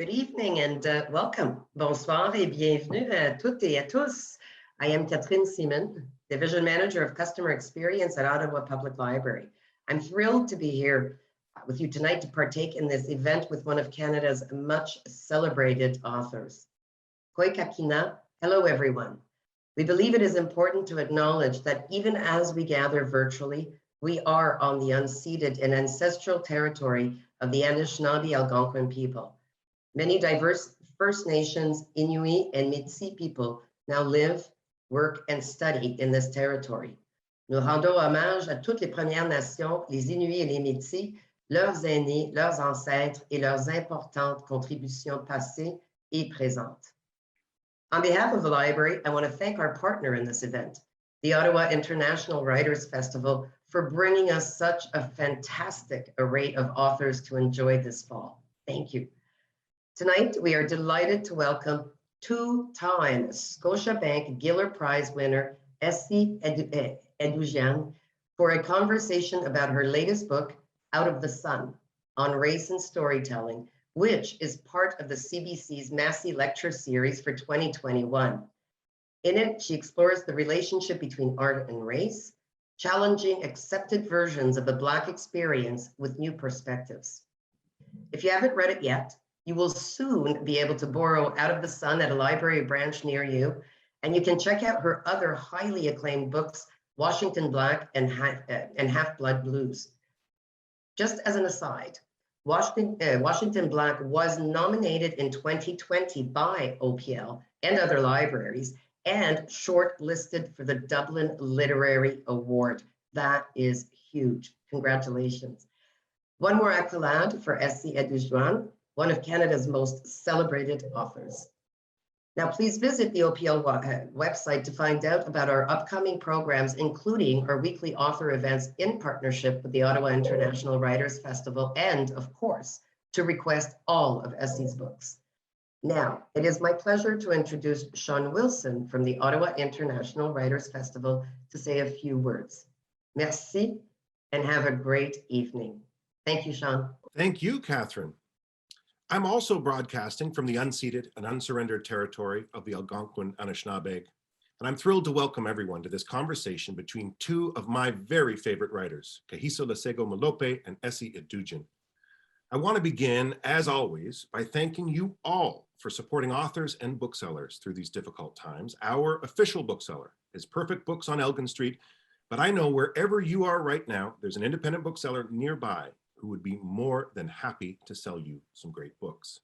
Good evening and welcome. Bonsoir et bienvenue à toutes et à tous. I am Catherine Seaman, Division Manager of Customer Experience at Ottawa Public Library. I'm thrilled to be here with you tonight to partake in this event with one of Canada's much celebrated authors. Koi Kakina, hello everyone. We believe it is important to acknowledge that even as we gather virtually, we are on the unceded and ancestral territory of the Anishinaabe Algonquin people. Many diverse First Nations, Inuit, and Métis people now live, work, and study in this territory. Nous rendons hommage à toutes les Premières Nations, les Inuits et les Métis, leurs aînés, leurs ancêtres et leurs importantes contributions passées et présentes. On behalf of the library, I want to thank our partner in this event, the Ottawa International Writers Festival, for bringing us such a fantastic array of authors to enjoy this fall. Thank you. Tonight, we are delighted to welcome two-time Scotiabank Giller Prize winner, Essie Edoujian, for a conversation about her latest book, Out of the Sun, on Race and Storytelling, which is part of the CBC's Massey Lecture Series for 2021. In it, she explores the relationship between art and race, challenging accepted versions of the Black experience with new perspectives. If you haven't read it yet, you will soon be able to borrow Out of the Sun at a library branch near you, and you can check out her other highly acclaimed books, Washington Black and Half-Blood Blues. Just as an aside, Washington Black was nominated in 2020 by OPL and other libraries and shortlisted for the Dublin Literary Award. That is huge. Congratulations. One more accolade for Essie Edoujian, one of Canada's most celebrated authors. Now, please visit the OPL website to find out about our upcoming programs, including our weekly author events in partnership with the Ottawa International Writers Festival, and of course, to request all of Essie's books. Now, it is my pleasure to introduce Sean Wilson from the Ottawa International Writers Festival to say a few words. Merci, and have a great evening. Thank you, Sean. Thank you, Catherine. I'm also broadcasting from the unceded and unsurrendered territory of the Algonquin Anishinaabe, and I'm thrilled to welcome everyone to this conversation between two of my very favorite writers, Kahiso Lesego-Molope and Essie Edoujian. I want to begin, as always, by thanking you all for supporting authors and booksellers through these difficult times. Our official bookseller is Perfect Books on Elgin Street, but I know wherever you are right now, there's an independent bookseller nearby who would be more than happy to sell you some great books.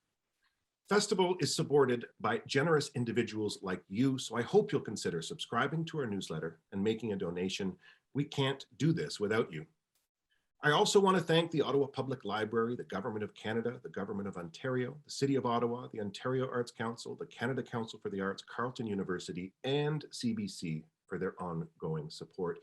Festival is supported by generous individuals like you, so I hope you'll consider subscribing to our newsletter and making a donation. We can't do this without you. I also want to thank the Ottawa Public Library, the Government of Canada, the Government of Ontario, the City of Ottawa, the Ontario Arts Council, the Canada Council for the Arts, Carleton University, and CBC for their ongoing support.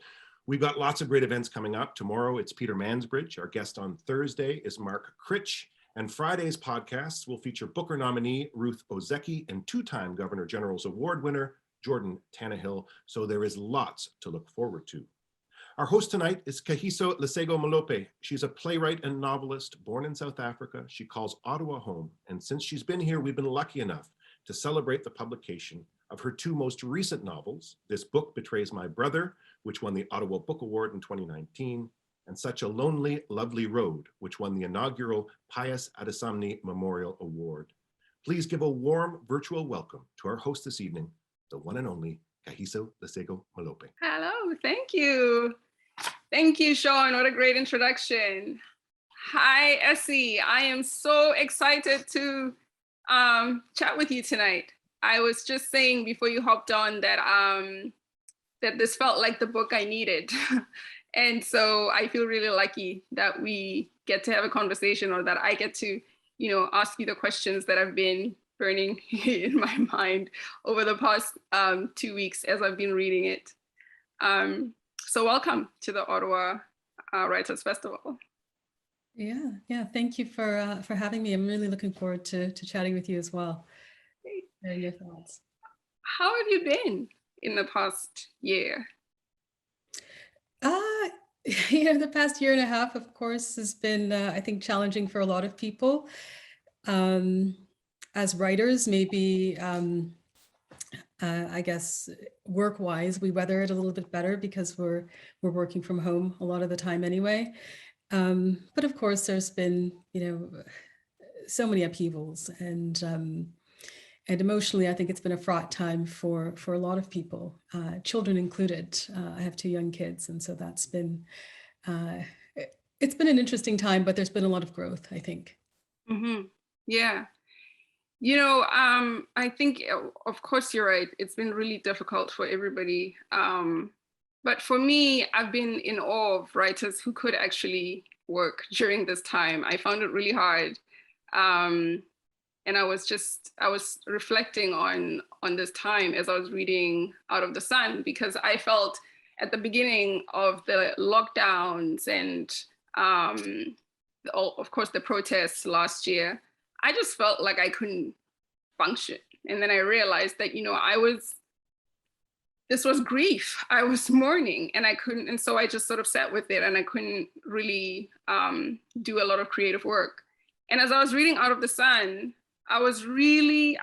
We've got lots of great events coming up. Tomorrow, it's Peter Mansbridge. Our guest on Thursday is Mark Critch. And Friday's podcasts will feature Booker nominee Ruth Ozeki and two-time Governor General's Award winner Jordan Tannehill. So there is lots to look forward to. Our host tonight is Kahiso Lesego-Molope. She's a playwright and novelist born in South Africa. She calls Ottawa home. And since she's been here, we've been lucky enough to celebrate the publication of her two most recent novels, This Book Betrays My Brother, which won the Ottawa Book Award in 2019, and Such a Lonely, Lovely Road, which won the inaugural Pius Adesamni Memorial Award. Please give a warm virtual welcome to our host this evening, the one and only Kahiso Lesego-Molope. Hello, thank you. Thank you, Sean. What a great introduction. Hi, Essie. I am so excited to chat with you tonight. I was just saying before you hopped on that that this felt like the book I needed. And so I feel really lucky that we get to have a conversation, or that I get to, ask you the questions that have been burning in my mind over the past 2 weeks as I've been reading it. So welcome to the Ottawa Writers Festival. Yeah. Thank you for having me. I'm really looking forward to chatting with you as well. Your thoughts. How have you been in the past year? The past year and a half, of course, has been, I think, challenging for a lot of people. as writers, maybe, I guess, work-wise, we weather it a little bit better because we're working from home a lot of the time anyway. But of course, there's been, so many upheavals, and emotionally, I think it's been a fraught time for a lot of people, children included. I have 2 young kids, and so that's been, it's been an interesting time, but there's been a lot of growth, I think. Yeah. I think, of course, you're right. It's been really difficult for everybody. But for me, I've been in awe of writers who could actually work during this time. I found it really hard. And I was reflecting on this time as I was reading Out of the Sun, because I felt at the beginning of the lockdowns and of course the protests last year, I just felt like I couldn't function. And then I realized that, this was grief. I was mourning, and I couldn't, and so I just sort of sat with it, and I couldn't really do a lot of creative work. And as I was reading Out of the Sun, I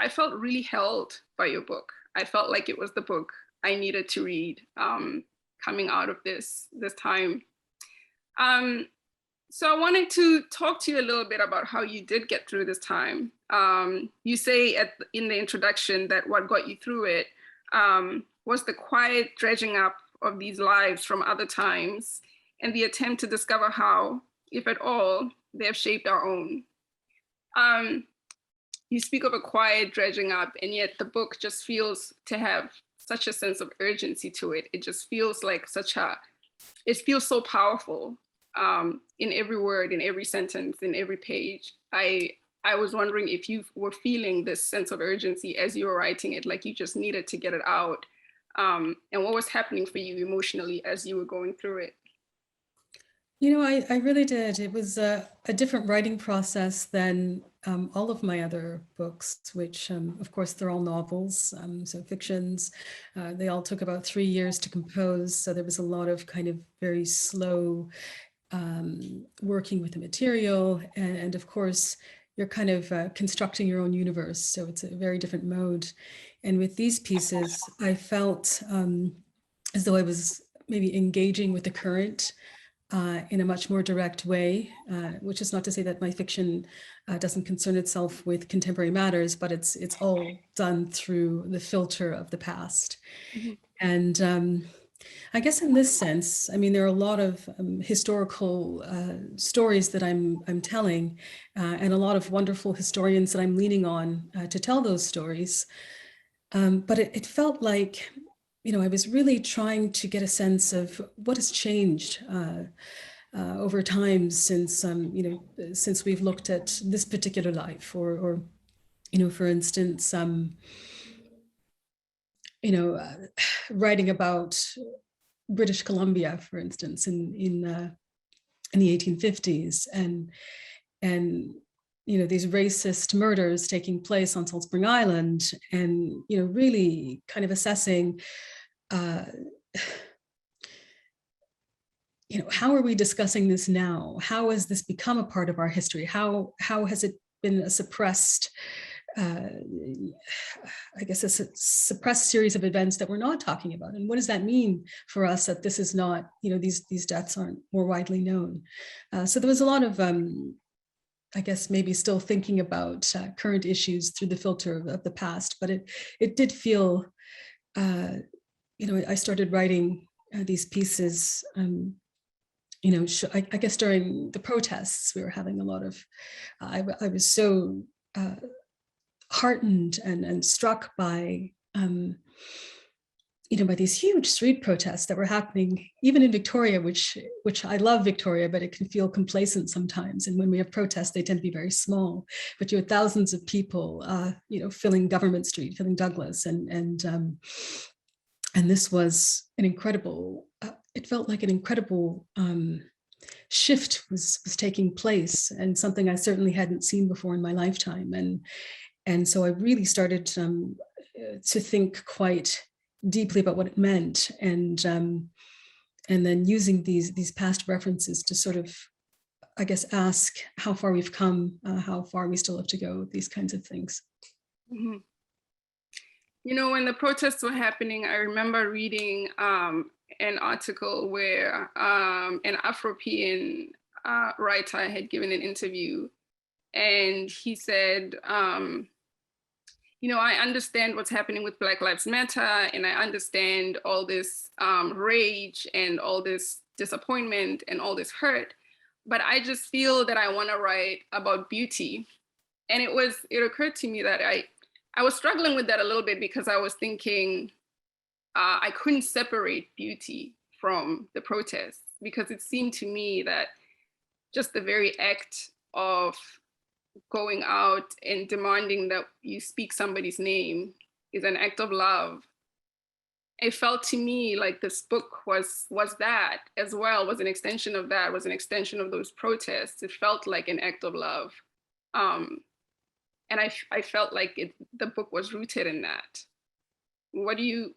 felt really held by your book. I felt like it was the book I needed to read coming out of this time. So I wanted to talk to you a little bit about how you did get through this time. You say in the introduction that what got you through it was the quiet dredging up of these lives from other times and the attempt to discover how, if at all, they have shaped our own. You speak of a quiet dredging up, and yet the book just feels to have such a sense of urgency to it. It just feels like it feels so powerful in every word, in every sentence, in every page. I was wondering if you were feeling this sense of urgency as you were writing it, like you just needed to get it out, and what was happening for you emotionally as you were going through it. I really did. It was a different writing process than all of my other books, which, of course, they're all novels, so fictions. They all took about 3 years to compose. So there was a lot of kind of very slow working with the material. And of course, you're kind of constructing your own universe. So it's a very different mode. And with these pieces, I felt as though I was maybe engaging with the current in a much more direct way, which is not to say that my fiction doesn't concern itself with contemporary matters, but it's all done through the filter of the past. Mm-hmm. And I guess in this sense, I mean, there are a lot of historical stories that I'm telling, and a lot of wonderful historians that I'm leaning on to tell those stories. But it felt like, I was really trying to get a sense of what has changed over time since, since we've looked at this particular life, or for instance, writing about British Columbia, for instance, in the 1850s, and these racist murders taking place on Salt Spring Island, and really kind of assessing how are we discussing this now? How has this become a part of our history? How has it been a suppressed, I guess, a suppressed series of events that we're not talking about? And what does that mean for us that this is not, these deaths aren't more widely known? So there was a lot of, I guess, maybe still thinking about current issues through the filter of the past, but it did feel, I started writing these pieces, I guess during the protests. We were having a lot of, I was so heartened and struck by, by these huge street protests that were happening even in Victoria, which I love Victoria, but it can feel complacent sometimes. And when we have protests, they tend to be very small, but you had thousands of people, filling Government Street, filling Douglas, and this was an incredible, it felt like an incredible shift was taking place, and something I certainly hadn't seen before in my lifetime. And so I really started to think quite deeply about what it meant, and then using these past references to sort of I guess, ask how far we've come, how far we still have to go, these kinds of things. Mm-hmm. You know, when the protests were happening, I remember reading an article where an Afropean writer had given an interview, and he said, you know, I understand what's happening with Black Lives Matter, and I understand all this rage and all this disappointment and all this hurt, but I just feel that I want to write about beauty. And it occurred to me that I was struggling with that a little bit, because I was thinking I couldn't separate beauty from the protests, because it seemed to me that just the very act of going out and demanding that you speak somebody's name is an act of love. It felt to me like this book was that as well, was an extension of that, was an extension of those protests. It felt like an act of love. And I felt like the book was rooted in that. What do you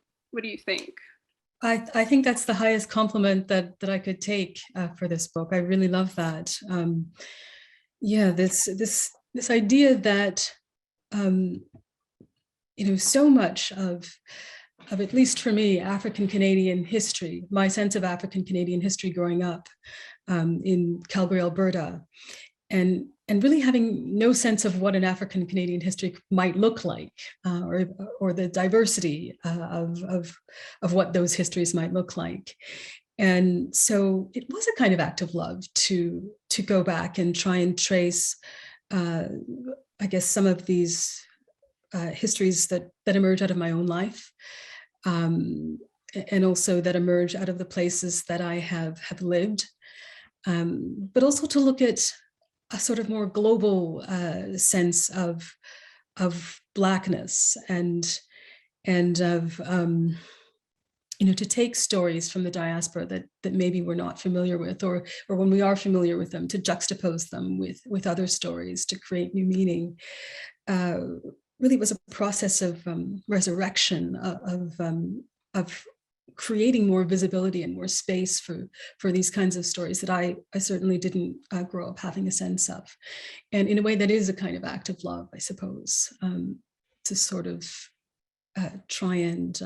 think? I think that's the highest compliment that I could take for this book. I really love that. Yeah, this idea that you know, so much of at least for me, African Canadian history, my sense of African Canadian history growing up in Calgary, Alberta, and really having no sense of what an African Canadian history might look like, or the diversity of what those histories might look like. And so it was a kind of act of love to go back and try and trace, I guess, some of these histories that emerge out of my own life, and also that emerge out of the places that I have lived, but also to look at a sort of more global sense of Blackness and of you know, to take stories from the diaspora that maybe we're not familiar with, or when we are familiar with them, to juxtapose them with other stories to create new meaning. Really was a process of resurrection, of creating more visibility and more space for these kinds of stories that I certainly didn't grow up having a sense of. And in a way that is a kind of act of love, I suppose, to sort of try and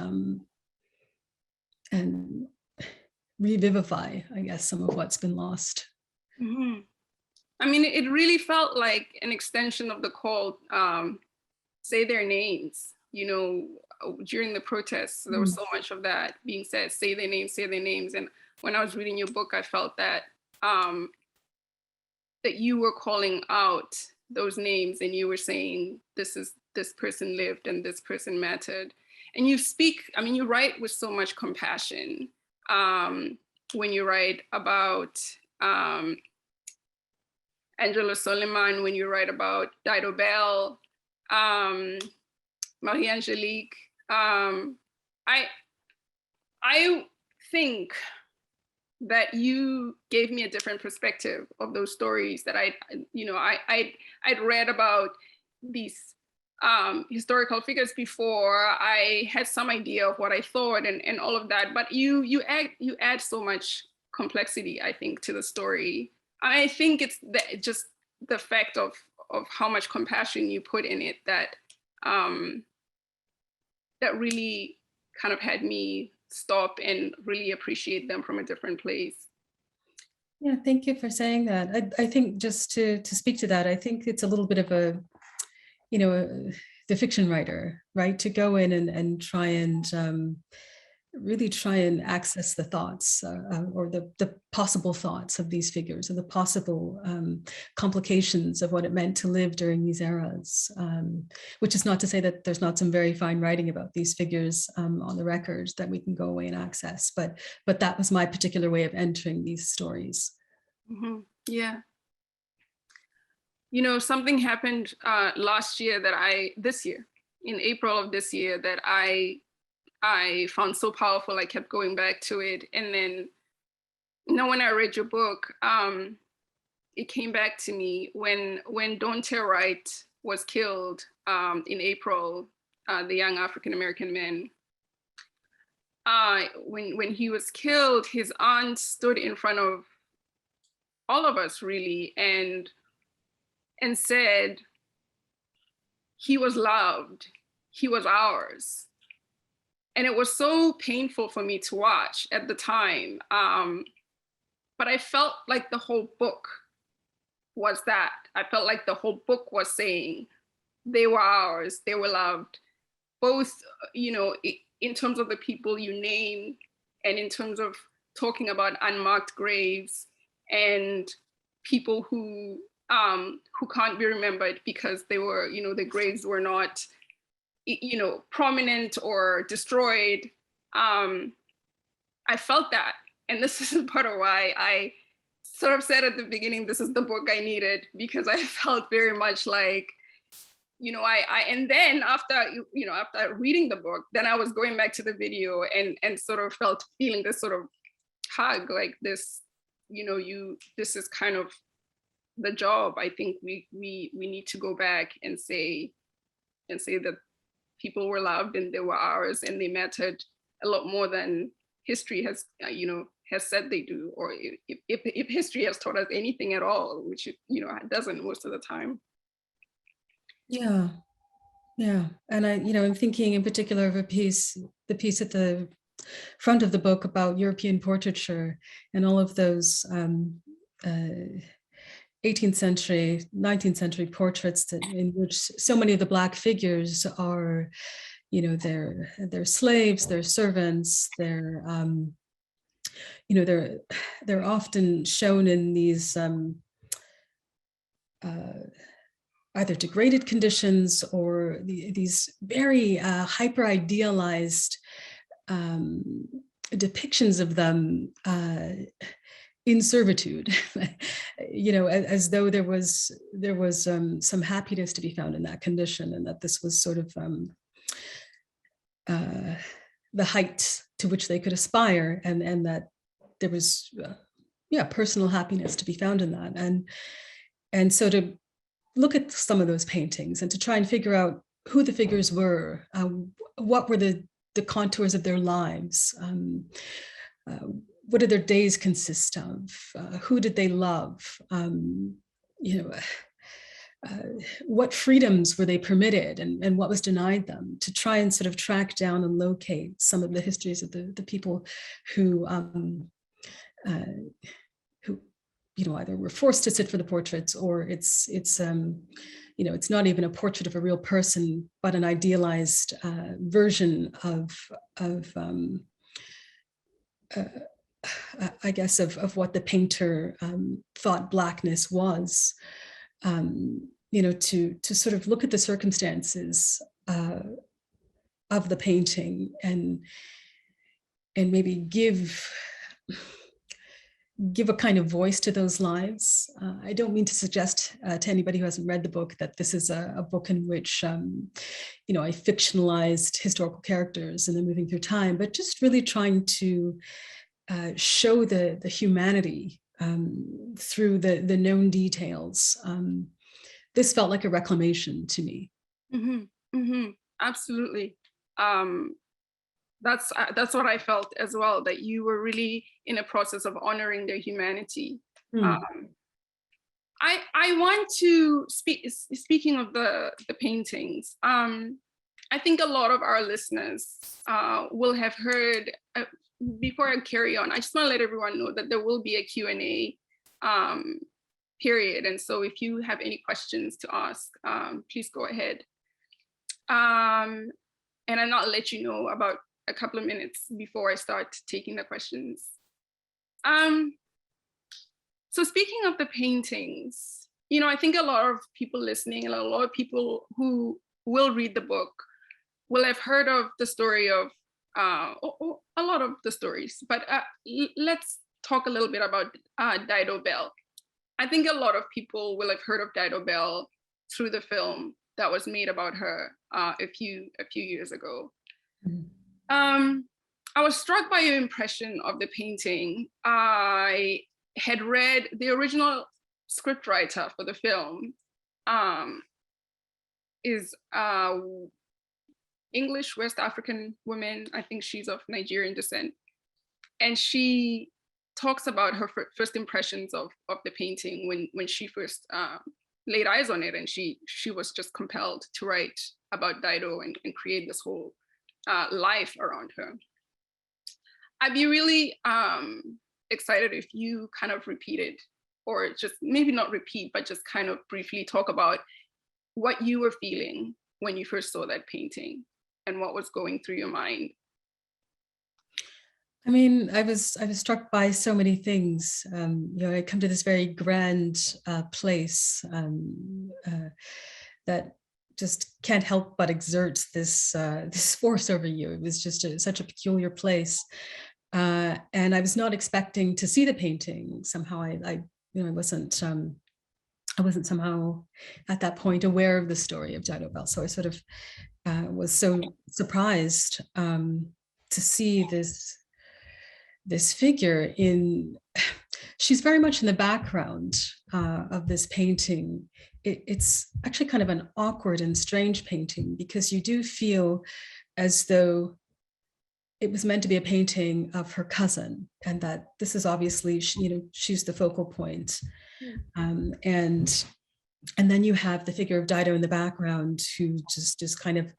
revivify, I guess, some of what's been lost. Mm-hmm. I mean, it really felt like an extension of the call, say their names. You know, during the protests, there was so much of that being said, say their names, say their names. And when I was reading your book, I felt that that you were calling out those names, and you were saying, this person lived and this person mattered. And you speak, I mean, you write with so much compassion when you write about Angela Soliman, when you write about Dido Bell, Marie-Angelique. I think that you gave me a different perspective of those stories that I'd read about these historical figures before. I had some idea of what I thought and all of that, but you add so much complexity, I think, to the story. I think it's just the fact of how much compassion you put in it that that really kind of had me stop and really appreciate them from a different place. Yeah, thank you for saying that. I think just to speak to that, I think it's a little bit of a, you know, the fiction writer, right? To go in and try and really try and access the thoughts or the possible thoughts of these figures, and the possible complications of what it meant to live during these eras, which is not to say that there's not some very fine writing about these figures on the record that we can go away and access, but that was my particular way of entering these stories. Mm-hmm. Yeah. You know, something happened last year this year, in April of this year, that I found so powerful. I kept going back to it. And then, you know, when I read your book, it came back to me when Daunte Wright was killed in April, the young African-American man. When he was killed, his aunt stood in front of all of us really, and said, he was loved, he was ours. And it was so painful for me to watch at the time. But I felt like the whole book was that. I felt like the whole book was saying they were ours, they were loved, both, in terms of the people you name, and in terms of talking about unmarked graves and people who can't be remembered because they were, the graves were not, prominent or destroyed. I felt that. And this is part of why I sort of said at the beginning, this is the book I needed, because I felt very much like, and then after reading the book, then I was going back to the video and sort of feeling this sort of hug, like this, this is kind of the job. I think we need to go back and say that people were loved and they were ours and they mattered a lot more than history has, has said they do, or if history has taught us anything at all, which it doesn't most of the time. Yeah. And I'm thinking in particular of the piece at the front of the book about European portraiture and all of those 18th century, 19th century portraits in which so many of the Black figures are, they're slaves, they're servants, they're often shown in these either degraded conditions or these very hyper idealized depictions of them in servitude, as though there was some happiness to be found in that condition, and that this was sort of the height to which they could aspire, and that there was personal happiness to be found in that. And so to look at some of those paintings and to try and figure out who the figures were, what were the contours of their lives, what did their days consist of, who did they love, what freedoms were they permitted and what was denied them, to try and sort of track down and locate some of the histories of the people who either were forced to sit for the portraits, or it's not even a portrait of a real person, but an idealized version of I guess of what the painter thought Blackness was. To sort of look at the circumstances of the painting and maybe give a kind of voice to those lives. I don't mean to suggest to anybody who hasn't read the book that this is a book in which, I fictionalized historical characters and then moving through time, but just really trying to show the humanity through the known details. This felt like a reclamation to me. Mm-hmm. Mm-hmm. Absolutely. That's what I felt as well, that you were really in a process of honoring their humanity. I want to speaking of the paintings, I think a lot of our listeners will have heard, before I carry on, I just want to let everyone know that there will be a Q&A period. And so if you have any questions to ask, please go ahead. And I'll let you know about a couple of minutes before I start taking the questions. So speaking of the paintings, I think a lot of people listening and a lot of people who will read the book will have heard of the story of a lot of the stories, but let's talk a little bit about Dido Bell. I think a lot of people will have heard of Dido Bell through the film that was made about her a few years ago. I was struck by your impression of the painting. I had read the original scriptwriter for the film is English West African woman. I think she's of Nigerian descent. And she talks about her first impressions of the painting when she first laid eyes on it, and she was just compelled to write about Dido and create this whole life around her. I'd be really excited if you kind of repeated, or just maybe not repeat, but just kind of briefly talk about what you were feeling when you first saw that painting and what was going through your mind. I mean, I was struck by so many things. I come to this very grand place that just can't help but exert this this force over you. It was just such a peculiar place, and I was not expecting to see the painting. Somehow, I wasn't somehow at that point aware of the story of Dido Bell. So I sort of was so surprised to see this figure she's very much in the background of this painting. It's actually kind of an awkward and strange painting, because you do feel as though it was meant to be a painting of her cousin, and that this is obviously, she's the focal point. And then you have the figure of Dido in the background, who just kind of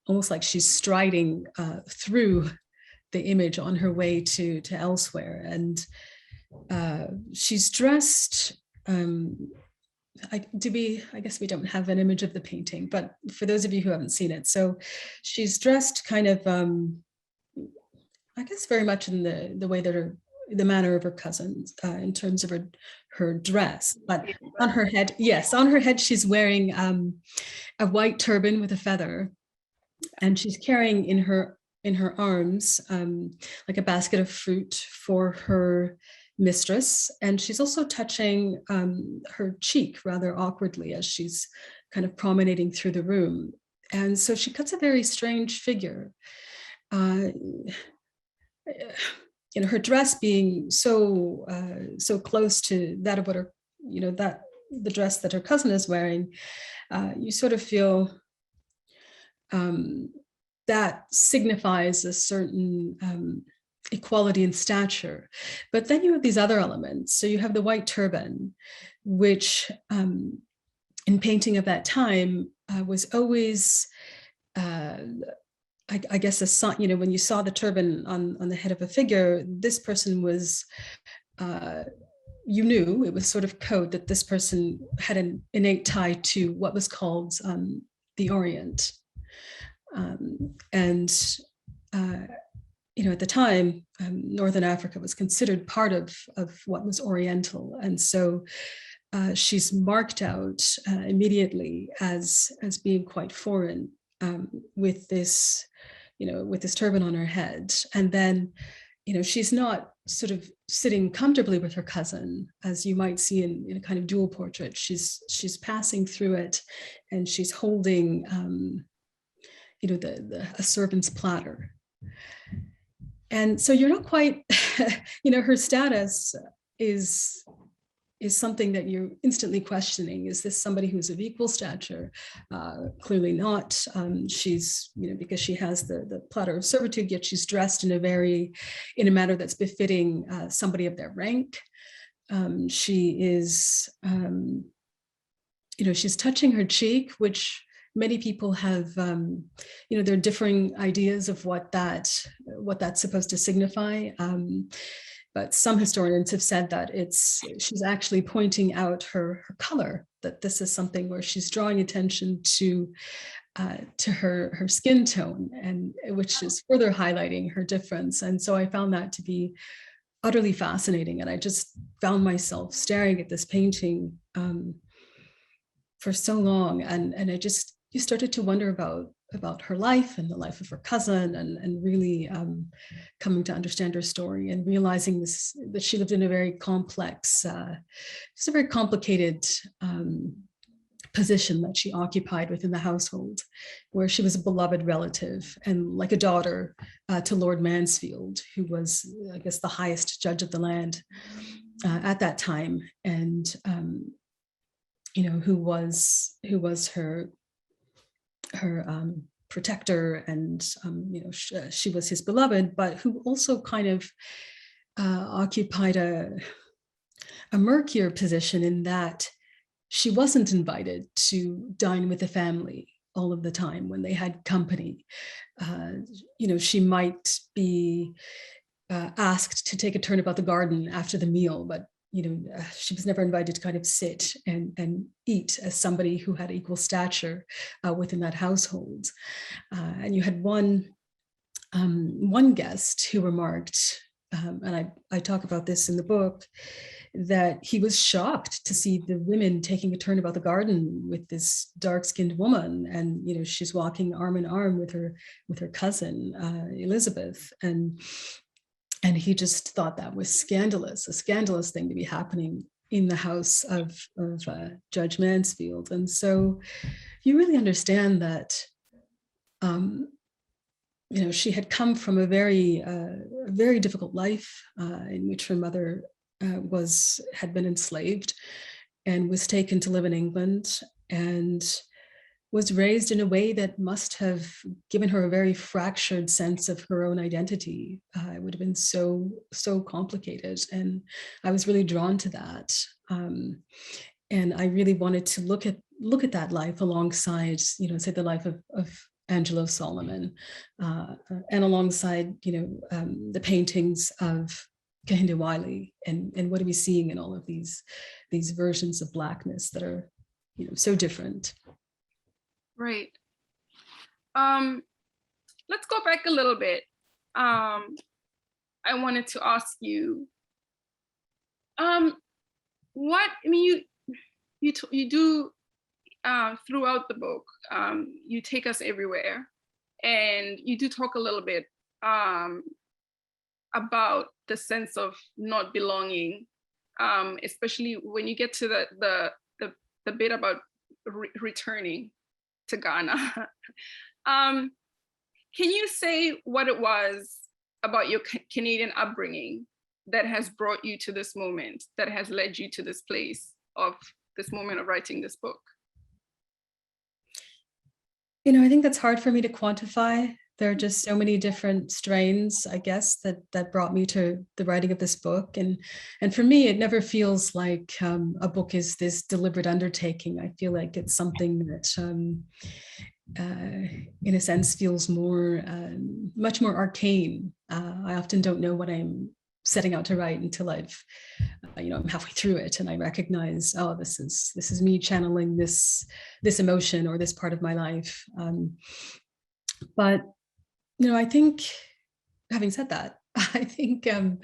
almost like she's striding through the image on her way to elsewhere. And she's dressed, I guess we don't have an image of the painting, but for those of you who haven't seen it, so she's dressed kind of, I guess very much in the way that the manner of her cousins, in terms of her dress. But on her head, she's wearing a white turban with a feather, and she's carrying in her arms like a basket of fruit for her mistress, and she's also touching her cheek rather awkwardly as she's kind of promenading through the room. And so she cuts a very strange figure. Her dress being so close to that of what her, the dress that her cousin is wearing, you sort of feel that signifies a certain equality in stature. But then you have these other elements. So you have the white turban, which in painting of that time was always, I guess, a sign, when you saw the turban on the head of a figure, this person was, you knew it was sort of code that this person had an innate tie to what was called the Orient. At the time, Northern Africa was considered part of what was Oriental. And so she's marked out immediately as being quite foreign, with this, with this turban on her head. And then, she's not sort of sitting comfortably with her cousin, as you might see in a kind of dual portrait. She's passing through it, and she's holding, a servant's platter. And so you're not quite, her status is something that you're instantly questioning. Is this somebody who's of equal stature? Clearly not. She's, because she has the platter of servitude, yet she's dressed in a manner that's befitting somebody of their rank. She is, she's touching her cheek, which many people have, there are differing ideas of what that's supposed to signify. But some historians have said that she's actually pointing out her color, that this is something where she's drawing attention to her skin tone, and which is further highlighting her difference. And so I found that to be utterly fascinating. And I just found myself staring at this painting for so long. And you started to wonder about her life and the life of her cousin, and really coming to understand her story, and realizing that she lived in a very complex, just a very complicated position that she occupied within the household, where she was a beloved relative and like a daughter to Lord Mansfield, who was, I guess, the highest judge of the land at that time, and who was her protector, and she was his beloved, but who also kind of occupied a murkier position in that she wasn't invited to dine with the family all of the time when they had company. She might be asked to take a turn about the garden after the meal, but she was never invited to kind of sit and eat as somebody who had equal stature within that household. And you had one guest who remarked, and I talk about this in the book, that he was shocked to see the women taking a turn about the garden with this dark-skinned woman, and she's walking arm in arm with her cousin Elizabeth, and he just thought that was scandalous, a scandalous thing to be happening in the house of Judge Mansfield. And so you really understand that she had come from a very difficult life in which her mother had been enslaved and was taken to live in England, and was raised in a way that must have given her a very fractured sense of her own identity. It would have been so complicated, and I was really drawn to that. And I really wanted to look at that life alongside, say, the life of Angelo Solomon, and alongside, the paintings of Kehinde Wiley, and what are we seeing in all of these versions of Blackness that are, so different. Right. Let's go back a little bit. I wanted to ask you, you do throughout the book, you take us everywhere, and you do talk a little bit about the sense of not belonging, especially when you get to the bit about returning to Ghana. Can you say what it was about your Canadian upbringing that has brought you to this moment, that has led you to this place of this moment of writing this book? I think that's hard for me to quantify. There are just so many different strains, I guess, that brought me to the writing of this book. And for me, it never feels like a book is this deliberate undertaking. I feel like it's something that, in a sense, feels much more arcane. I often don't know what I'm setting out to write until I've, I'm halfway through it, and I recognize, oh, this is me channeling this emotion or this part of my life. But I think, having said that, I think, having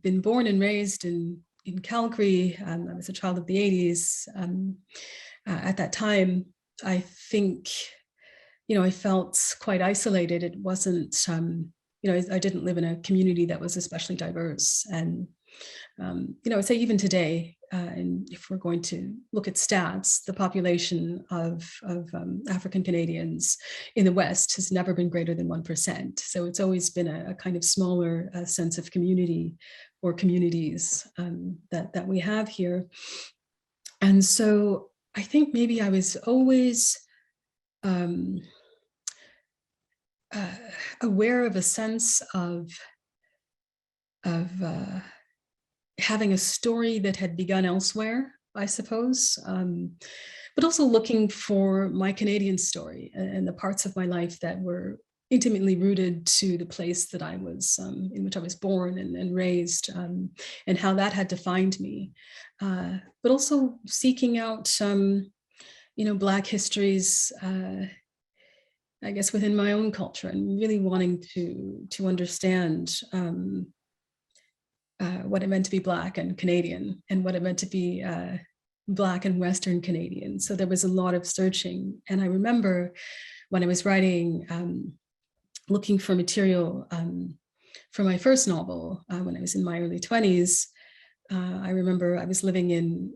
been born and raised in Calgary, I was a child of the 80s. At that time, I think, I felt quite isolated. It wasn't, I didn't live in a community that was especially diverse. And, I'd say even today, and if we're going to look at stats, the population of African Canadians in the West has never been greater than 1%. So it's always been a kind of smaller sense of community or communities that we have here. And so I think maybe I was always aware of a sense of having a story that had begun elsewhere, I suppose, but also looking for my Canadian story and the parts of my life that were intimately rooted to the place that I was, in which I was born and raised, and how that had defined me, but also seeking out, Black histories, I guess, within my own culture, and really wanting to understand what it meant to be Black and Canadian, and what it meant to be Black and Western Canadian. So there was a lot of searching. And I remember when I was writing, looking for material for my first novel, when I was in my early 20s, I remember I was living in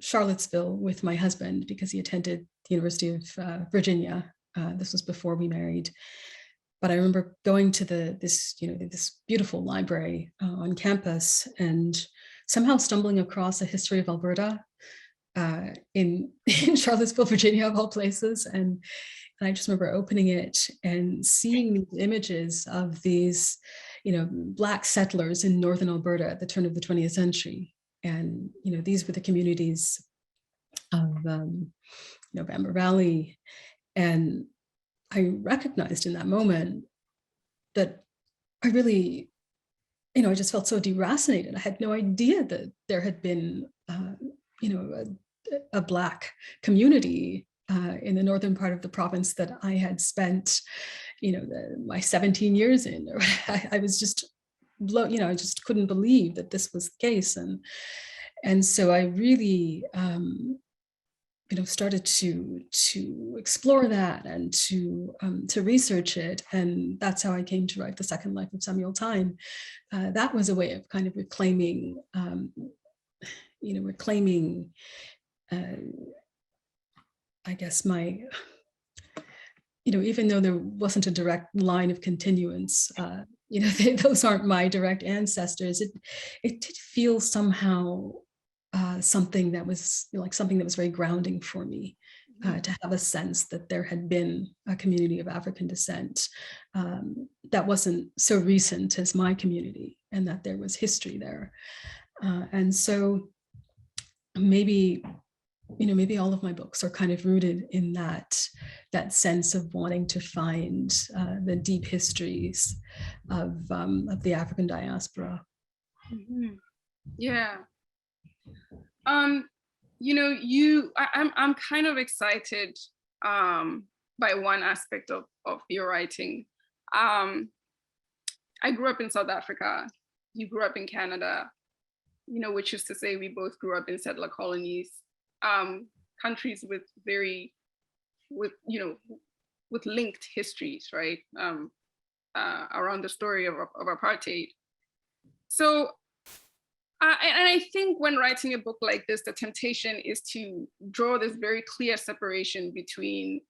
Charlottesville with my husband because he attended the University of Virginia. This was before we married. But I remember going to this beautiful library on campus, and somehow stumbling across a history of Alberta in Charlottesville, Virginia, of all places. And I just remember opening it and seeing these images of these, Black settlers in northern Alberta at the turn of the 20th century. And, these were the communities of Bamber Valley. And I recognized in that moment that I really, I just felt so deracinated. I had no idea that there had been, a Black community in the northern part of the province that I had spent, my 17 years in. I was just I just couldn't believe that this was the case. And so I really, started to explore that and to research it. And that's how I came to write The Second Life of Samuel Tyne. That was a way of kind of reclaiming, I guess my, even though there wasn't a direct line of continuance, those aren't my direct ancestors. It did feel somehow something that was something that was very grounding for me, to have a sense that there had been a community of African descent that wasn't so recent as my community, and that there was history there. And so maybe all of my books are kind of rooted in that sense of wanting to find the deep histories of the African diaspora. Mm-hmm. Yeah. I'm kind of excited by one aspect of your writing. I grew up in South Africa. You grew up in Canada, which is to say we both grew up in settler colonies, countries with linked histories, right? Around the story of apartheid. So, and I think when writing a book like this, the temptation is to draw this very clear separation between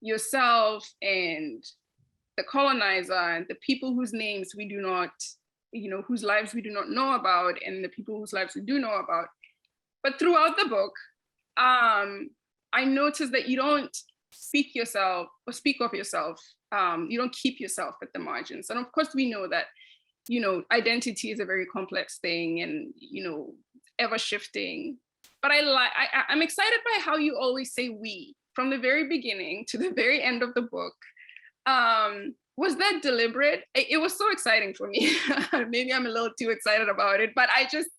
yourself and the colonizer and the people whose names we do not, whose lives we do not know about, and the people whose lives we do know about. But throughout the book, I noticed that you don't speak of yourself. You don't keep yourself at the margins. And of course, we know that, identity is a very complex thing and, ever shifting. But I'm excited by how you always say we from the very beginning to the very end of the book. Was that deliberate? It was so exciting for me. Maybe I'm a little too excited about it, but I just,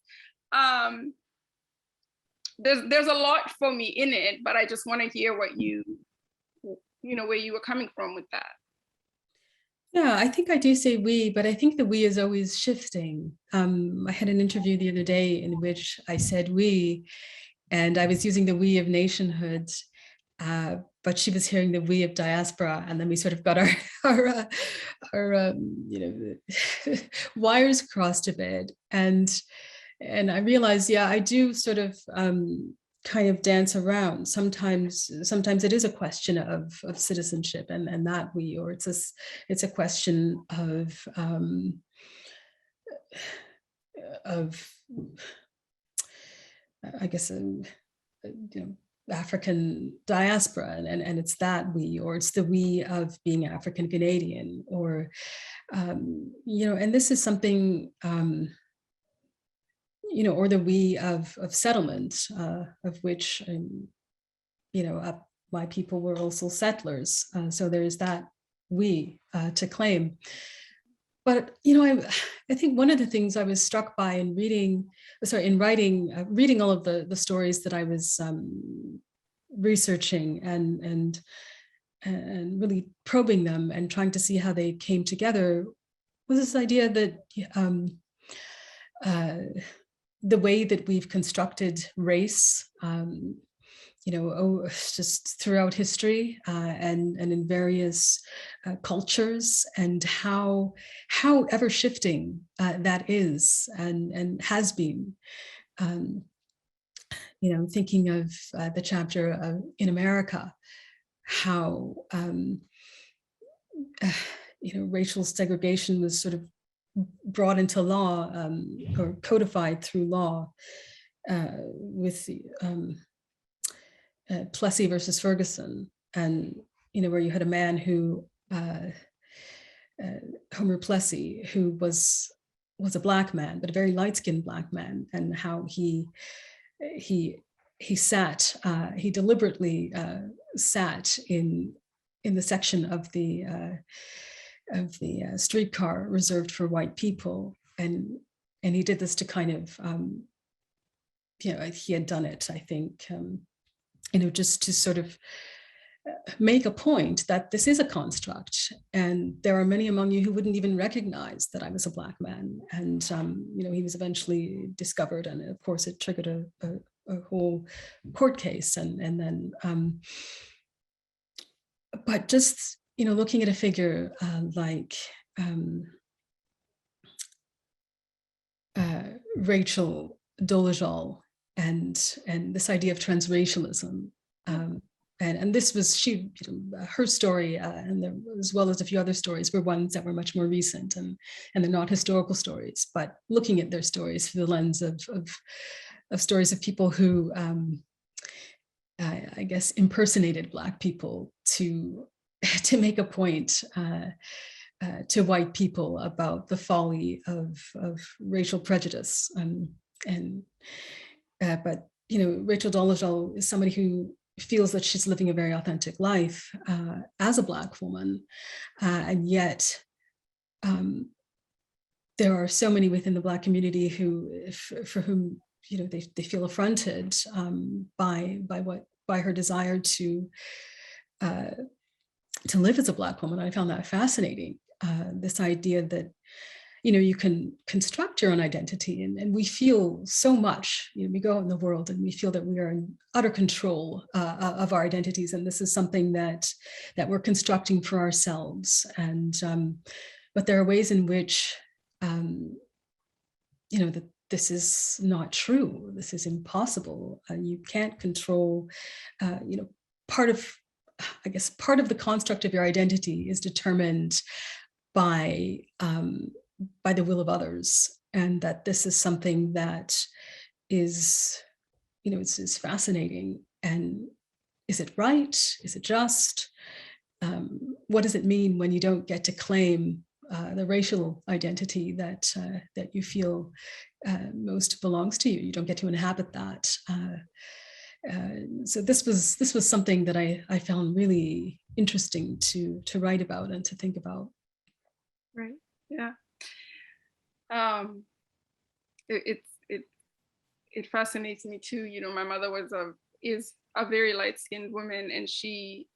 there's a lot for me in it, but I just want to hear what where you were coming from with that. Yeah, I think I do say we, but I think the we is always shifting. I had an interview the other day in which I said we, and I was using the we of nationhood, but she was hearing the we of diaspora, and then we sort of got our wires crossed a bit, and I realized, yeah, I do sort of kind of dance around. Sometimes it is a question of citizenship and that we, or it's a question of I guess African diaspora, and it's that we, or it's the we of being African Canadian, or and this is something or the we of settlement, of which, my people were also settlers. So there's that we to claim. But, I think one of the things I was struck by in reading all of the stories that I was researching and really probing them and trying to see how they came together was this idea that the way that we've constructed race, just throughout history and in various cultures, and how ever shifting that is and has been. Thinking of the chapter in America, how racial segregation was sort of brought into law or codified through law with Plessy versus Ferguson, and where you had a man who Homer Plessy, who was a Black man, but a very light-skinned Black man, and how he deliberately sat in the section of the streetcar reserved for white people, and he did this to kind of he had done it, I think, just to sort of make a point that this is a construct, and there are many among you who wouldn't even recognize that I was a Black man. And he was eventually discovered, and of course it triggered a whole court case, and then but just looking at a figure like Rachel Dolezal, and this idea of transracialism. And this was her story, as well as a few other stories, were ones that were much more recent, and they're not historical stories, but looking at their stories through the lens of stories of people who, I guess, impersonated Black people to make a point to white people about the folly of racial prejudice. But Rachel Dolezal is somebody who feels that she's living a very authentic life as a Black woman, and yet there are so many within the Black community for whom they feel affronted by her desire to live as a Black woman. I found that fascinating. This idea that you can construct your own identity, and we feel so much. We go out in the world and we feel that we are in utter control of our identities, and this is something that we're constructing for ourselves. And but there are ways in which that this is not true. This is impossible. You can't control. Part of the construct of your identity is determined by the will of others, and that this is something that is, it's fascinating. And is it right? Is it just? What does it mean when you don't get to claim the racial identity that you feel most belongs to you? You don't get to inhabit that. So this was something that I found really interesting to write about and to think about. Right. Yeah. It fascinates me too. My mother is a very light-skinned woman, and she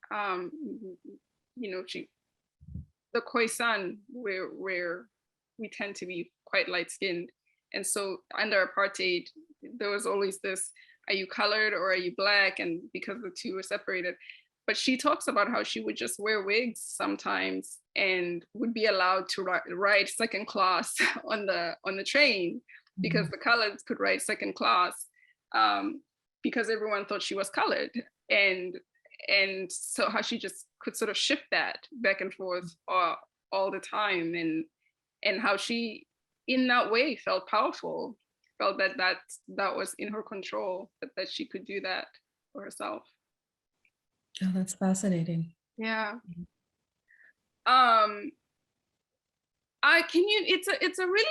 the Khoisan, where we tend to be quite light-skinned, and so under apartheid there was always this: are you colored or are you Black? And because the two were separated. But she talks about how she would just wear wigs sometimes and would be allowed to ride second class on the train, because the coloreds could ride second class, because everyone thought she was colored. And so how she just could sort of shift that back and forth all the time, and how she in that way felt powerful, felt that was in her control, that she could do that for herself. Oh, that's fascinating. Yeah. It's a really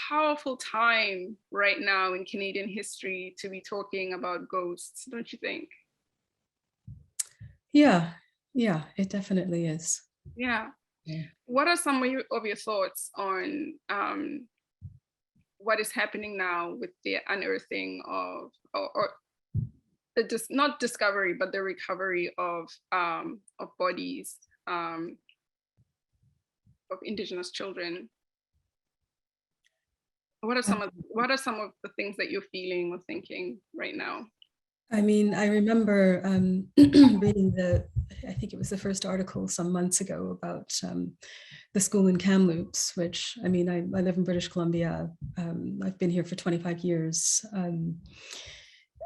powerful time right now in Canadian history to be talking about ghosts, don't you think? Yeah, it definitely is. Yeah. What are some of your thoughts on what is happening now with the unearthing of, or not discovery, but the recovery of bodies of Indigenous children? What are some of the things that you're feeling or thinking right now? I mean, I remember reading I think it was the first article some months ago about the school in Kamloops, which, I mean, I live in British Columbia. I've been here for 25 years.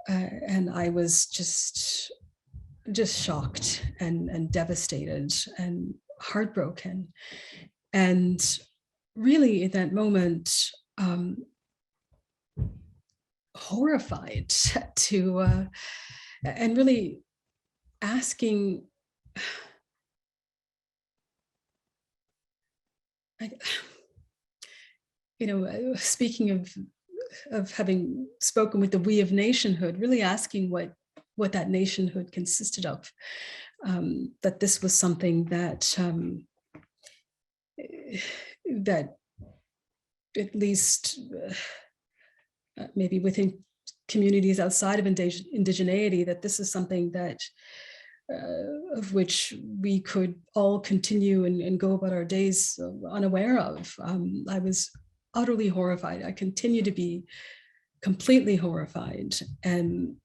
And I was just shocked and devastated and heartbroken. And really at that moment, horrified to, and really asking, I, speaking of having spoken with the we of nationhood, really asking what that nationhood consisted of, that this was something that that at least maybe within communities outside of indigeneity, that this is something that of which we could all continue and go about our days unaware of. I was utterly horrified. I continue to be completely horrified, and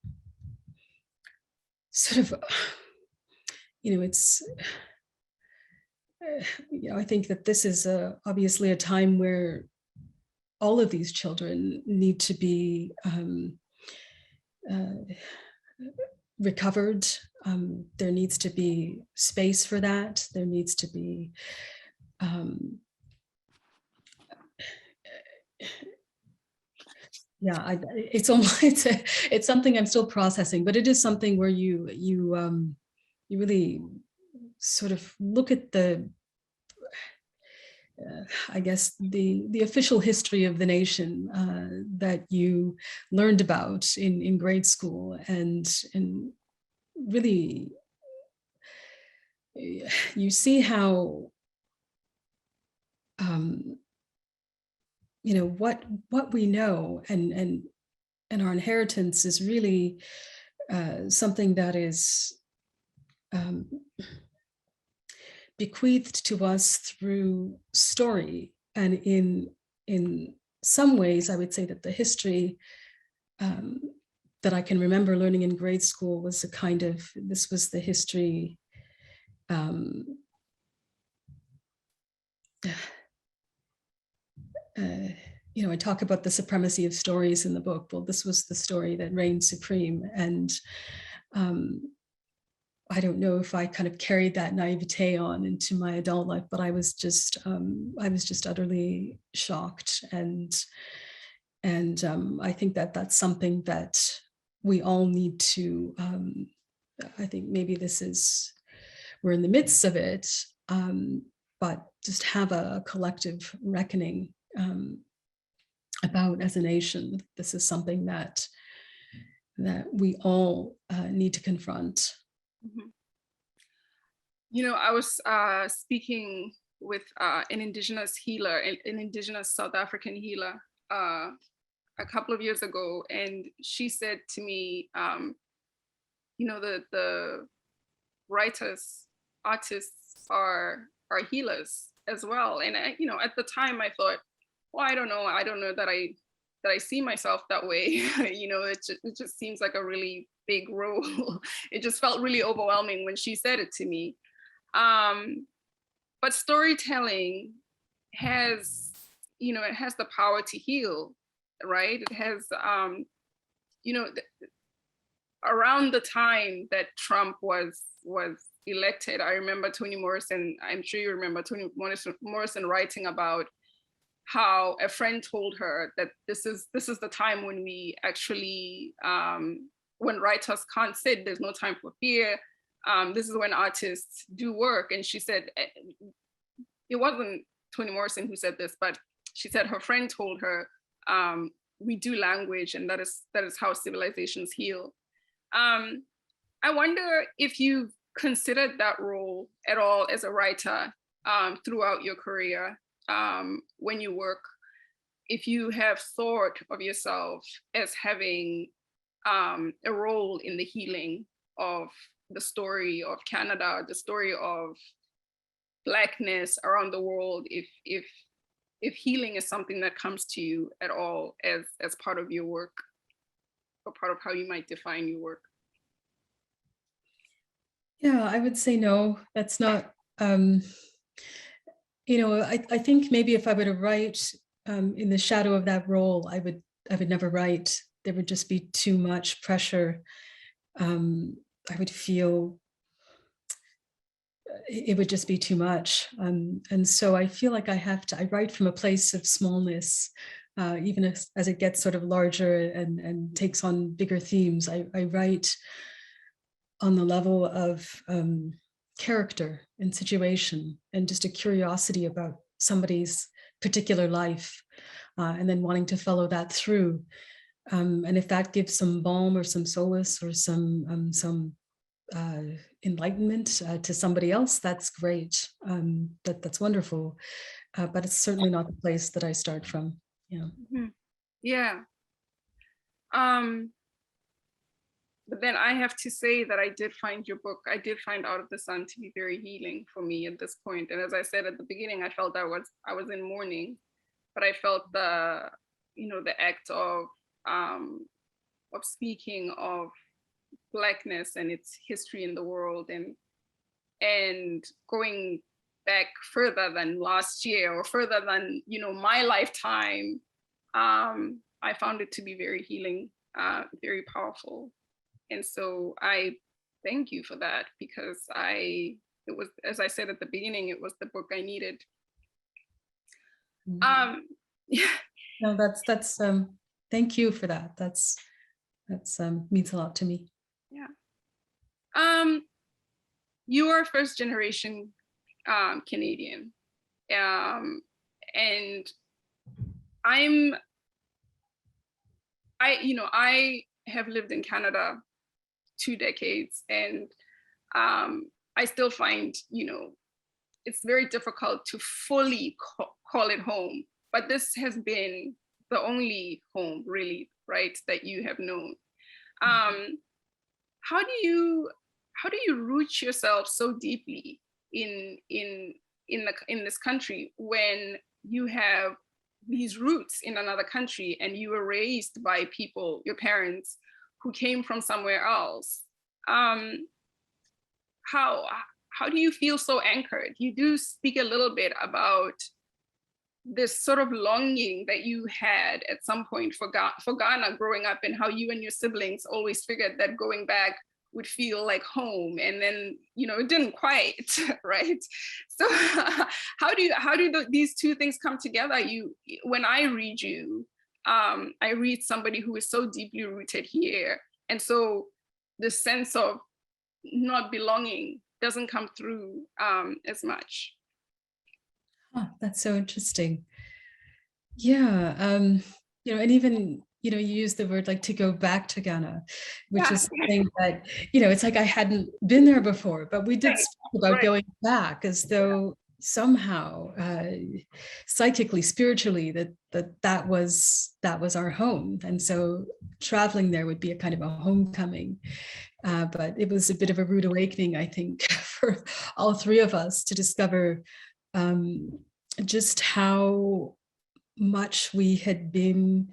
sort of, it's, I think that this is obviously a time where all of these children need to be recovered. There needs to be space for that. There needs to be it's something I'm still processing, but it is something where you really sort of look at the I guess the official history of the nation that you learned about in grade school, and really you see how what we know and our inheritance is really something that is bequeathed to us through story. And in some ways, I would say that the history that I can remember learning in grade school was a kind of, this was the history I talk about the supremacy of stories in the book. Well, this was the story that reigned supreme. And I don't know if I kind of carried that naivete on into my adult life, but I was just utterly shocked. And I think that that's something that we all need to, I think maybe we're in the midst of it, but just have a collective reckoning about as a nation. This is something that we all need to confront. Mm-hmm. I was speaking with an indigenous healer, an indigenous South African healer, a couple of years ago, and she said to me, the writers, artists are healers as well. And at the time I thought, well, I don't know that I see myself that way. It just seems like a really big role. It just felt really overwhelming when she said it to me. But storytelling has, it has the power to heal, right? It has, around the time that Trump was elected, I remember Toni Morrison, I'm sure you remember Toni Morrison writing about how a friend told her that this is the time when we actually, when writers can't sit, there's no time for fear. This is when artists do work. And she said, it wasn't Toni Morrison who said this, but she said her friend told her, we do language, and that is how civilizations heal. I wonder if you've considered that role at all as a writer throughout your career, when you work, if you have thought of yourself as having a role in the healing of the story of Canada, the story of Blackness around the world, if healing is something that comes to you at all as part of your work, or part of how you might define your work. Yeah, I would say no, that's not, I think maybe if I were to write in the shadow of that role, I would never write. There would just be too much pressure. I would feel it would just be too much. And so I feel like I write from a place of smallness, even as it gets sort of larger and takes on bigger themes. I write on the level of character and situation, and just a curiosity about somebody's particular life, and then wanting to follow that through. And if that gives some balm or some solace or some enlightenment to somebody else, that's great. That's wonderful. But it's certainly not the place that I start from. Yeah. Mhm. Yeah. But then I have to say that I did find your book, I did find Out of the Sun to be very healing for me at this point. And as I said at the beginning, I felt I was in mourning, but I felt the act of speaking of Blackness and its history in the world, and going back further than last year or further than my lifetime. I found it to be very healing, very powerful. And so I thank you for that, because it was, as I said at the beginning, it was the book I needed. Yeah. No, that's thank you for that. That's means a lot to me. Yeah. You are first generation Canadian. And I have lived in Canada 2 decades, and I still find, it's very difficult to fully call it home, but this has been the only home really, right, that you have known. How do you root yourself so deeply in this country when you have these roots in another country and you were raised by people, your parents, who came from somewhere else? How do you feel so anchored? You do speak a little bit about this sort of longing that you had at some point for Ghana growing up, and how you and your siblings always figured that going back would feel like home, and then it didn't quite, right? So how do these two things come together? When I read you, I read somebody who is so deeply rooted here, and so the sense of not belonging doesn't come through as much. Oh, that's so interesting. Yeah, and even you use the word like to go back to Ghana, which is something that it's like I hadn't been there before, but we did speak about going back as though somehow psychically, spiritually, that was our home, and so traveling there would be a kind of a homecoming. But it was a bit of a rude awakening, I think, for all three of us to discover just how much we had been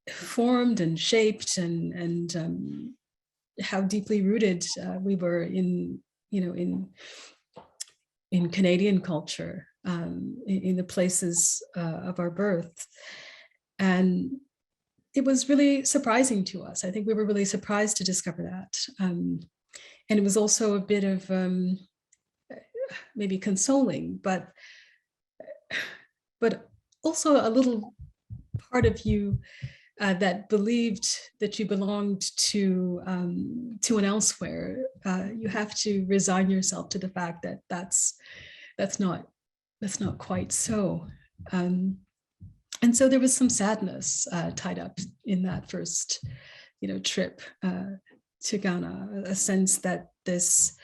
formed and shaped, and how deeply rooted we were in Canadian culture, in the places of our birth. And it was really surprising to us. I think we were really surprised to discover that. And it was also a bit of maybe consoling, but also a little part of you that believed that you belonged to an elsewhere. You have to resign yourself to the fact that that's not quite so. And so there was some sadness tied up in that first, trip to Ghana, a sense that this,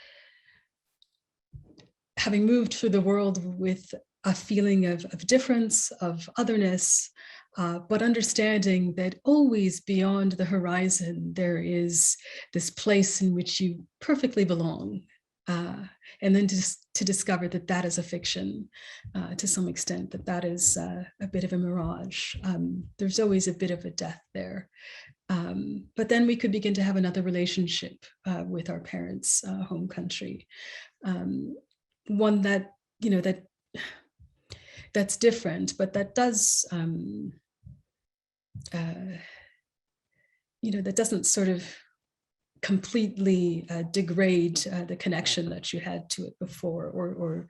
having moved through the world with a feeling of difference, of otherness, but understanding that always beyond the horizon, there is this place in which you perfectly belong. And then to discover that is a fiction to some extent, that is a bit of a mirage. There's always a bit of a death there. But then we could begin to have another relationship with our parents' home country. One that, that's different, but that does, that doesn't sort of completely degrade the connection that you had to it before, or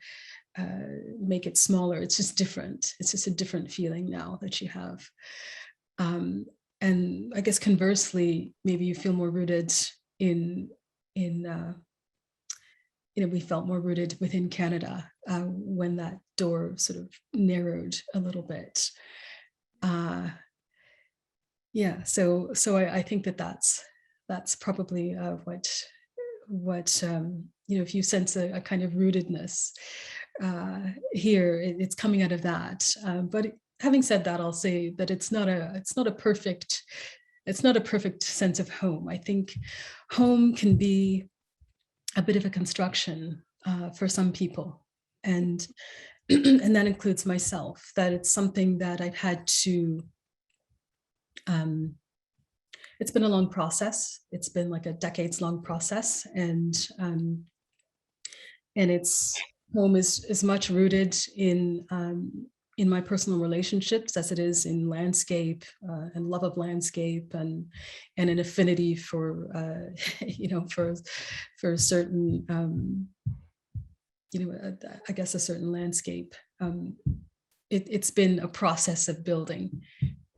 make it smaller. It's just different. It's just a different feeling now that you have. And I guess conversely, maybe you feel more rooted in we felt more rooted within Canada when that door sort of narrowed a little bit. Yeah, so I think that's probably what if you sense a kind of rootedness here, it's coming out of that. But having said that, I'll say that it's not a perfect sense of home. I think home can be a bit of a construction for some people, and and that includes myself. That it's something that I've had to. It's been a long process. It's been like a decades-long process, and it's home is as much rooted in my personal relationships as it is in landscape and love of landscape and an affinity for for certain I guess a certain landscape. It's been a process of building,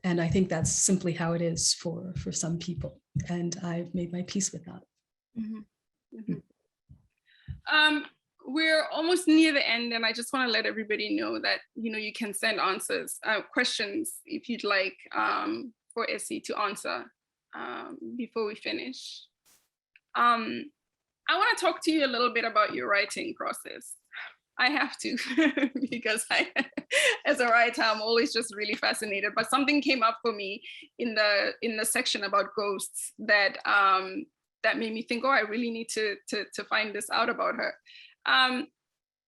and I think that's simply how it is for some people, and I've made my peace with that. Mm-hmm. Mm-hmm. We're almost near the end, and I just want to let everybody know that you can send questions if you'd like for Essie to answer before we finish. I want to talk to you a little bit about your writing process. I have to because as a writer, I'm always just really fascinated. But something came up for me in the section about ghosts that made me think, oh, I really need to find this out about her.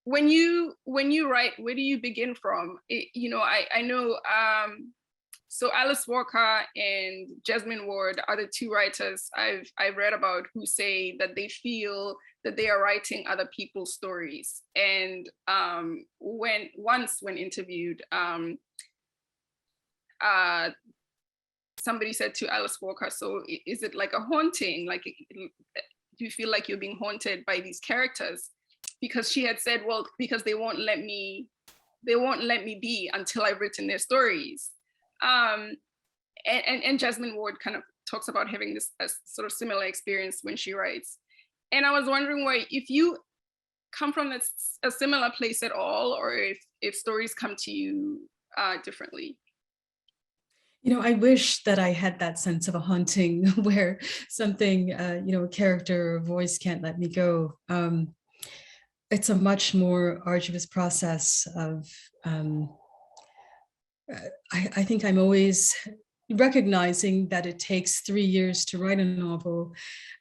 When you write, where do you begin from? I know. So Alice Walker and Jesmyn Ward are the two writers I've read about who say that they feel that they are writing other people's stories. And when interviewed, somebody said to Alice Walker, so is it like a haunting? Like, do you feel like you're being haunted by these characters? Because she had said, well, because they won't let me be until I've written their stories. And Jesmyn Ward kind of talks about having this sort of similar experience when she writes. And I was wondering if you come from a similar place at all, or if stories come to you differently. I wish that I had that sense of a haunting where something, a character or voice can't let me go. It's a much more arduous process of, I think I'm always recognizing that it takes 3 years to write a novel.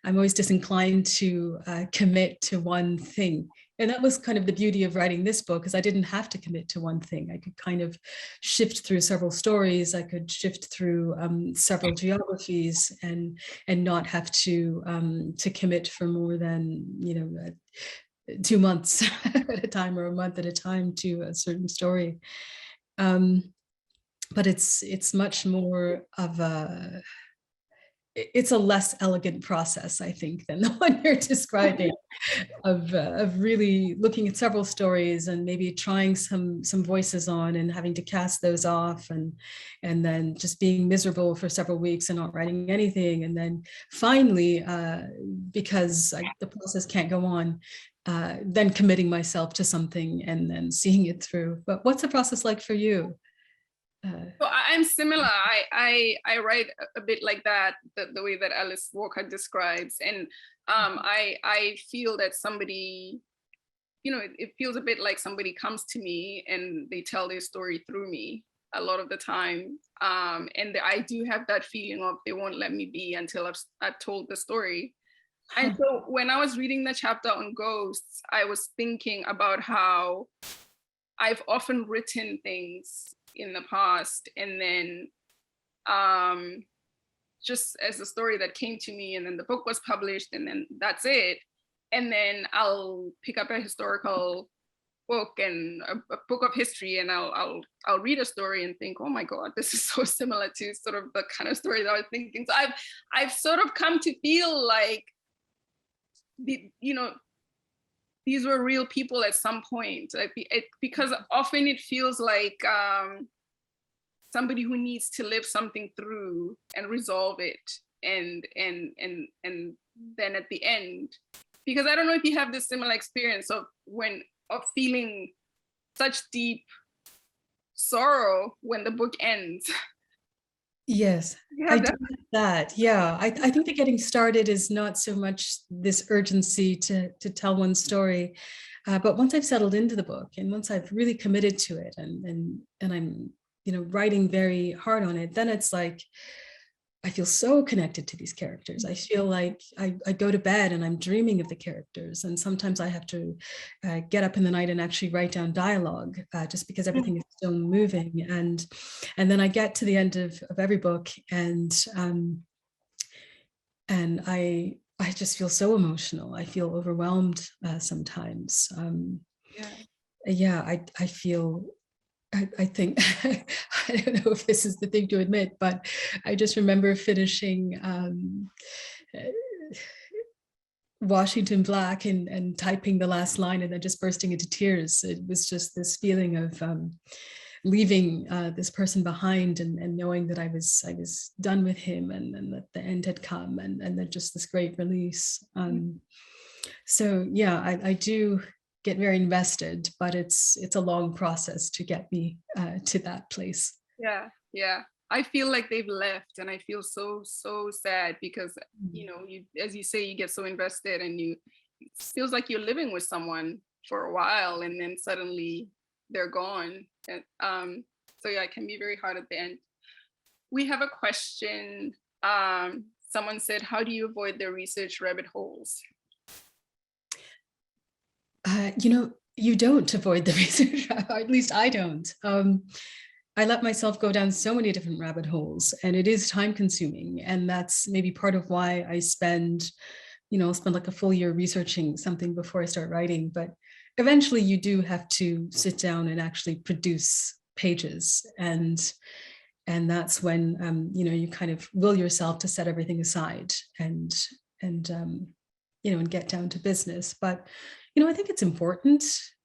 I'm always disinclined to commit to one thing. And that was kind of the beauty of writing this book, because I didn't have to commit to one thing. I could kind of shift through several stories. I could shift through several geographies and not have to commit for more than 2 months at a time or a month at a time to a certain story. But it's much more of it's a less elegant process, I think, than the one you're describing, of really looking at several stories and maybe trying some voices on and having to cast those off, and then just being miserable for several weeks and not writing anything, and then finally, because the process can't go on, then committing myself to something and then seeing it through. But what's the process like for you? Well, I'm similar. I write a bit like that, the way that Alice Walker describes, and I feel that somebody, it feels a bit like somebody comes to me and they tell their story through me a lot of the time, and I do have that feeling of they won't let me be until I've told the story. And so when I was reading the chapter on ghosts, I was thinking about how I've often written things in the past, and then just as a story that came to me, and then the book was published, and then that's it. And then I'll pick up a historical book and a book of history, and I'll read a story and think, oh my God, this is so similar to sort of the kind of story that I was thinking. So I've sort of come to feel like these were real people at some point, because often it feels like somebody who needs to live something through and resolve it, and then at the end, because I don't know if you have this similar experience of feeling such deep sorrow when the book ends. Yes, You I have do that? have that. Yeah, I think that getting started is not so much this urgency to tell one story, but once I've settled into the book and once I've really committed to it and I'm writing very hard on it, then it's like I feel so connected to these characters. I feel like I go to bed and I'm dreaming of the characters, and sometimes I have to get up in the night and actually write down dialogue just because everything is so moving. And then I get to the end of every book, and I just feel so emotional. I feel overwhelmed sometimes. Yeah, I feel. I think, I don't know if this is the thing to admit, but I just remember finishing Washington Black and typing the last line and then just bursting into tears. It was just this feeling of leaving this person behind and knowing that I was done with him and that the end had come and then just this great release. So yeah, I do get very invested, but it's a long process to get me to that place. Yeah. I feel like they've left, and I feel so sad because you as you say, you get so invested, and it feels like you're living with someone for a while, and then suddenly they're gone. And so yeah, it can be very hard at the end. We have a question. Someone said, "How do you avoid the research rabbit holes?" You don't avoid the research, or at least I don't. I let myself go down so many different rabbit holes, and it is time consuming. And that's maybe part of why I spend like a full year researching something before I start writing. But eventually you do have to sit down and actually produce pages. And that's when, you kind of will yourself to set everything aside and get down to business. But I think it's important,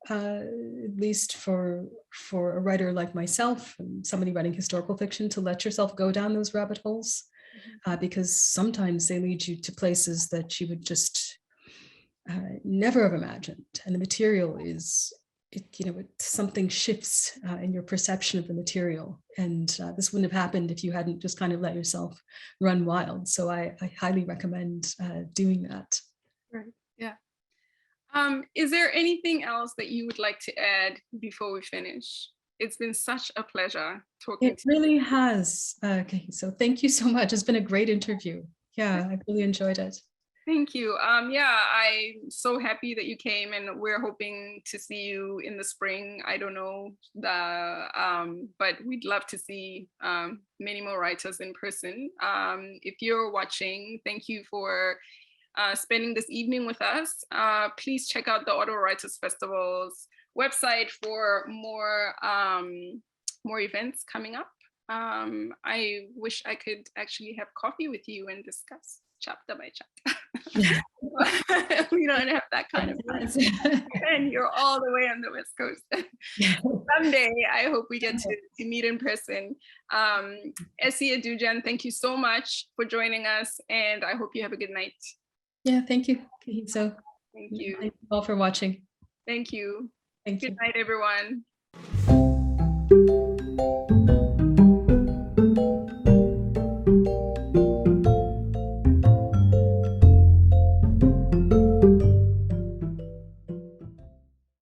at least for a writer like myself and somebody writing historical fiction, to let yourself go down those rabbit holes, because sometimes they lead you to places that you would just never have imagined. And the material something shifts in your perception of the material. And this wouldn't have happened if you hadn't just kind of let yourself run wild. So I highly recommend doing that. Right. Yeah. Is there anything else that you would like to add before we finish? It's been such a pleasure talking to you. It really has. Okay, so thank you so much. It's been a great interview. Yeah, I really enjoyed it. Thank you. Yeah, I'm so happy that you came, and we're hoping to see you in the spring. I don't know but we'd love to see many more writers in person. If you're watching, thank you for spending this evening with us. Please check out the Ottawa Writers Festival's website for more events coming up. I wish I could actually have coffee with you and discuss chapter by chapter. We don't have that kind of time. And you're all the way on the West Coast. Someday, I hope we get to meet in person. Essie Adujan, thank you so much for joining us, and I hope you have a good night. Yeah, thank you. So thank you. Thank you all for watching. Thank you. Thank Good you. night, everyone.